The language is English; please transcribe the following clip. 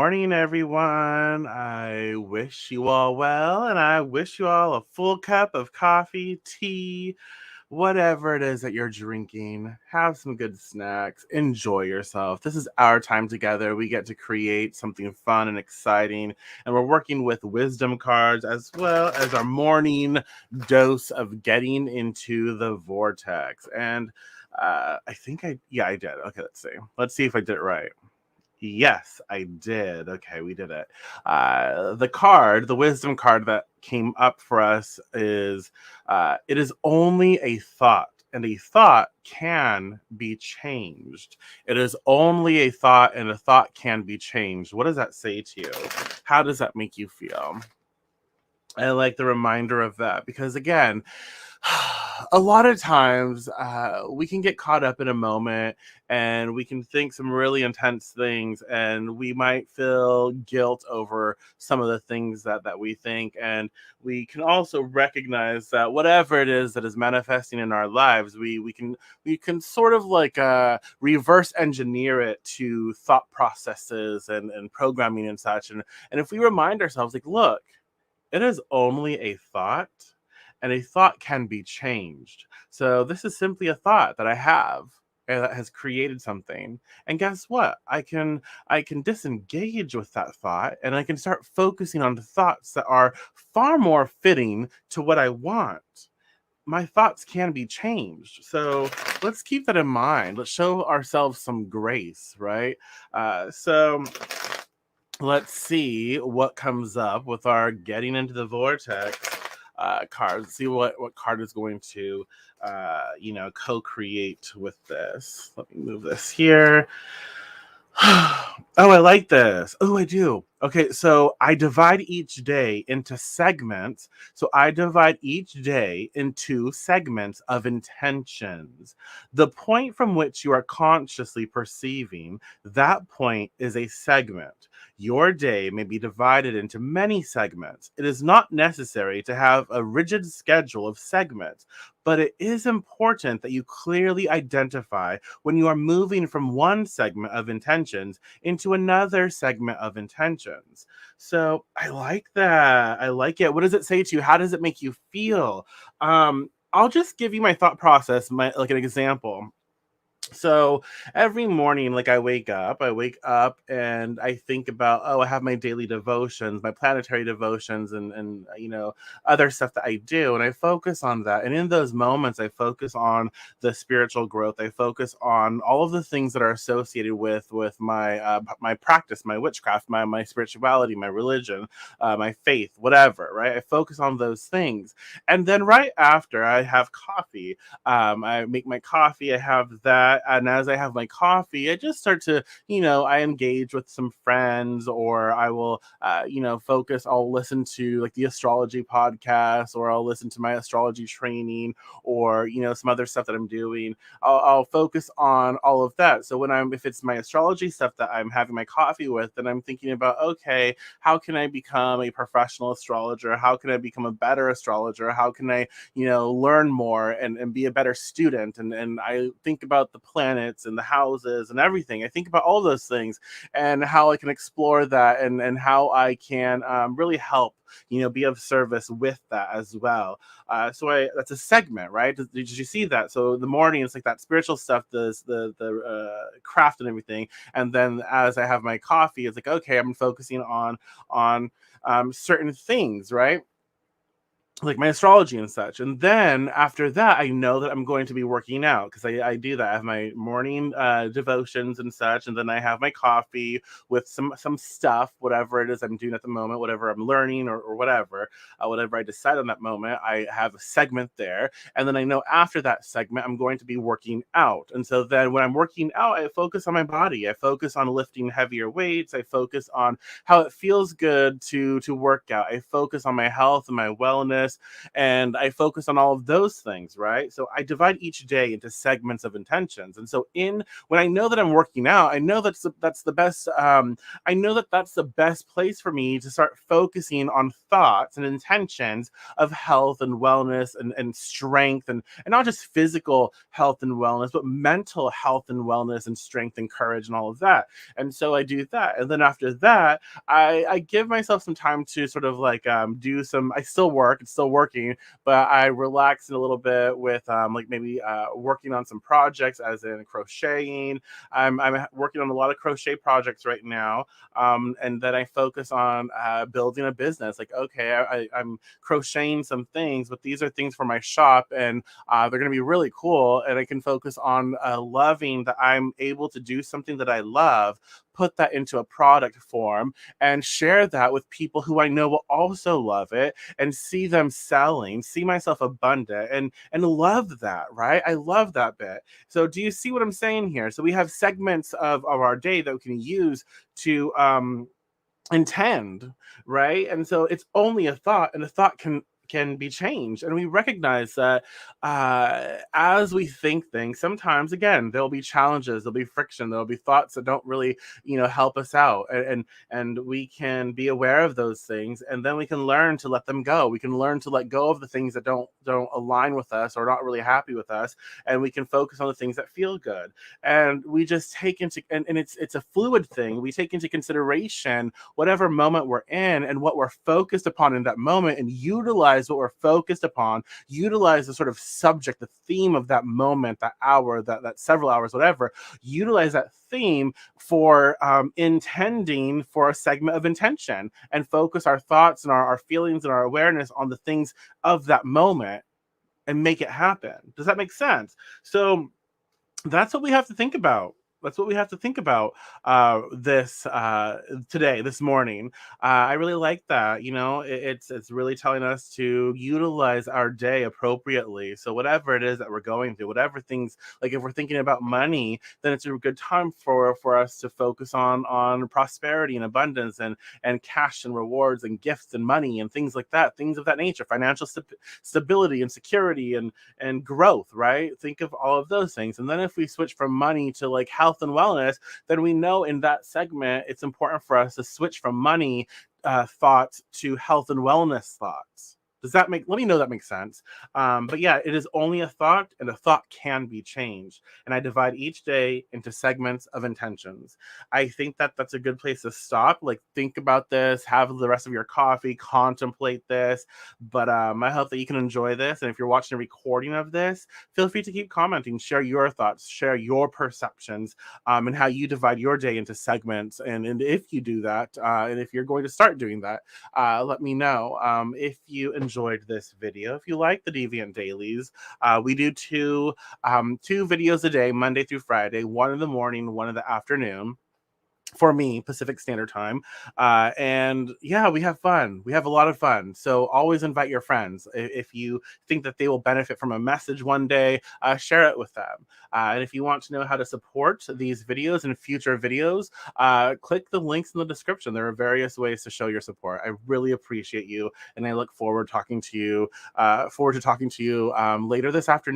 morning, everyone. I wish you all well, and I wish you all a full cup of coffee, tea, whatever it is that you're drinking. Have some good snacks. Enjoy yourself. This is our time together. We get to create something fun and exciting, and we're working with wisdom cards as well as our morning dose of getting into the vortex. And I think I did. Okay, let's see. Let's see if I did it right. Yes, I did. Okay, we did it. The wisdom card that came up for us is it is only a thought, and a thought can be changed. It is only a thought, and a thought can be changed. What does that say to you? How does that make you feel? I like the reminder of that because, again, a lot of times we can get caught up in a moment and we can think some really intense things, and we might feel guilt over some of the things that we think. And we can also recognize that whatever it is that is manifesting in our lives, we can sort of like reverse engineer it to thought processes and programming and such. And if we remind ourselves, like, look, it is only a thought, and a thought can be changed. So this is simply a thought that I have and that has created something. And guess what? I can disengage with that thought, and I can start focusing on the thoughts that are far more fitting to what I want. My thoughts can be changed. So let's keep that in mind. Let's show ourselves some grace, right? So let's see what comes up with our getting into the vortex cards. See what card is going to co-create with this. Let me move this here. Oh, I like this. Oh, I do. Okay, so I divide each day into segments. So I divide each day into segments of intentions. The point from which you are consciously perceiving, that point is a segment. Your day may be divided into many segments. It is not necessary to have a rigid schedule of segments, but it is important that you clearly identify when you are moving from one segment of intentions into another segment of intentions. So I like that. I like it. What does it say to you? How does it make you feel? I'll just give you my thought process, my like an example. So every morning, like I wake up and I think about, oh, I have my daily devotions, my planetary devotions, and other stuff that I do, and I focus on that. And in those moments, I focus on the spiritual growth. I focus on all of the things that are associated with my practice, my witchcraft, my spirituality, my religion, my faith, whatever. Right? I focus on those things, and then right after, I have coffee. I make my coffee, I have that. And as I have my coffee, I just start to, I engage with some friends, or I will, focus. I'll listen to like the astrology podcast, or I'll listen to my astrology training, or, some other stuff that I'm doing. I'll focus on all of that. So if it's my astrology stuff that I'm having my coffee with, then I'm thinking about, okay, how can I become a professional astrologer? How can I become a better astrologer? How can I learn more and be a better student, and I think about the planets and the houses and everything. I think about all those things and how I can explore that, and how I can really help be of service with that as well. So that's a segment, right? Did you see that? So the morning it's like that spiritual stuff, the craft and everything, and then as I have my coffee, it's like, okay, I'm focusing on certain things, right? Like my astrology and such. And then after that, I know that I'm going to be working out because I do that. I have my morning devotions and such, and then I have my coffee with some stuff, whatever it is I'm doing at the moment, whatever I'm learning, or whatever I decide on that moment. I have a segment there, and then I know after that segment, I'm going to be working out. And so then when I'm working out, I focus on my body. I focus on lifting heavier weights. I focus on how it feels good to work out. I focus on my health and my wellness, wellness, and I focus on all of those things, right? So I divide each day into segments of intentions. And so in when I know that I'm working out, I know that's the best. I know that that's the best place for me to start focusing on thoughts and intentions of health and wellness and strength, and not just physical health and wellness, but mental health and wellness and strength and courage and all of that. And so I do that. And then after that, I give myself some time to sort of like do some, I still work, it's still working, but I relax a little bit with like maybe working on some projects, as in crocheting. I'm working on a lot of crochet projects right now, and then I focus on building a business. Like, okay, I'm crocheting some things, but these are things for my shop, and they're going to be really cool. And I can focus on loving that I'm able to do something that I love, put that into a product form, and share that with people who I know will also love it, and see them selling, see myself abundant, and love that, right? I love that bit. So do you see what I'm saying here? So we have segments of our day that we can use to intend, right? And so it's only a thought, and a thought can be changed, and we recognize that as we think things, sometimes again there'll be challenges, there'll be friction, there'll be thoughts that don't really help us out, and we can be aware of those things, and then we can learn to let them go. We can learn to let go of the things that don't align with us or not really happy with us, and we can focus on the things that feel good. And we just take into, and it's a fluid thing. We take into consideration whatever moment we're in and what we're focused upon in that moment, and utilize what we're focused upon, utilize the sort of subject, the theme of that moment, that hour, that several hours, whatever, utilize that theme for intending for a segment of intention, and focus our thoughts and our feelings and our awareness on the things of that moment, and make it happen. Does that make sense? So that's what we have to think about. That's what we have to think about this today, this morning. I really like that. It's really telling us to utilize our day appropriately. So whatever it is that we're going through, whatever things, like if we're thinking about money, then it's a good time for us to focus on prosperity and abundance, and cash and rewards and gifts and money and things like that, things of that nature, financial stability and security and growth, right? Think of all of those things. And then if we switch from money to like health and wellness, then we know in that segment it's important for us to switch from money thoughts to health and wellness thoughts. Let me know that makes sense. But yeah, it is only a thought, and a thought can be changed. And I divide each day into segments of intentions. I think that that's a good place to stop. Like, think about this, have the rest of your coffee, contemplate this. But I hope that you can enjoy this. And if you're watching a recording of this, feel free to keep commenting, share your thoughts, share your perceptions, and how you divide your day into segments. And if you do that, and if you're going to start doing that, let me know. If you enjoyed this video, if you like the Deviant Dailies, we do two videos a day, Monday through Friday, one in the morning, one in the afternoon, for me, Pacific Standard Time. And yeah, we have fun. We have a lot of fun. So always invite your friends. If you think that they will benefit from a message one day, share it with them. And if you want to know how to support these videos and future videos, click the links in the description. There are various ways to show your support. I really appreciate you, and I look forward talking to you. Later this afternoon.